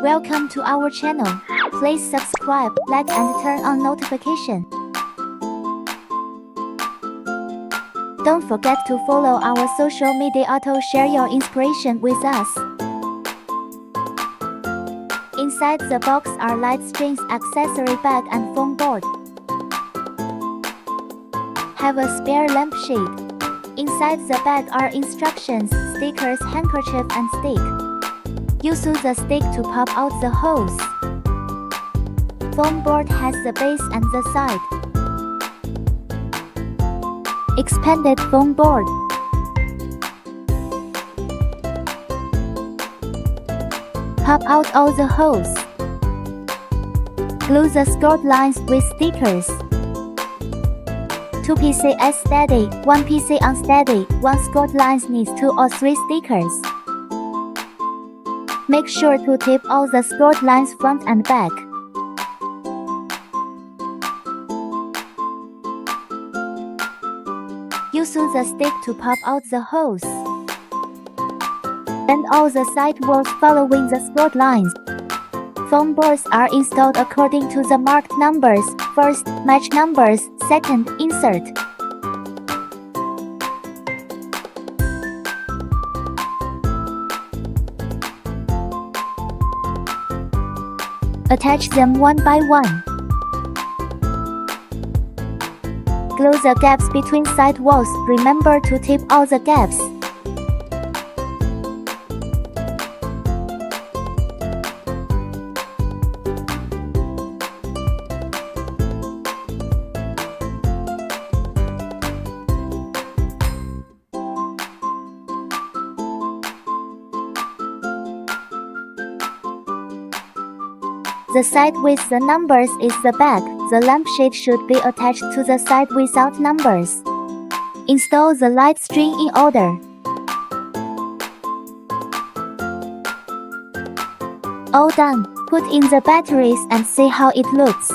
Welcome to our channel. Please subscribe, like and turn on notification. Don't forget to follow our social media to share your inspiration with us. Inside the box are light strings, accessory bag and foam board. Have a spare lampshade. Inside the bag are instructions, stickers, handkerchief and stick. Use the stick to pop out the hose. Foam board has the base and the side. Expanded foam board. Pop out all the holes. Glue the skirt lines with stickers. 2 PC steady, 1 PC unsteady, 1 skirt lines needs 2 or 3 stickers. Make sure to tape all the skirt lines front and back. Use the stick to pop out the holes. Bend all the side walls following the skirt lines. Foam boards are installed according to the marked numbers. First, match numbers. Second, insert. Attach them one by one. Glue the gaps between side walls. Remember to tape all the gaps. The side with the numbers is the back. The lampshade should be attached to the side without numbers. Install the light string in order. All done. Put in the batteries and see how it looks.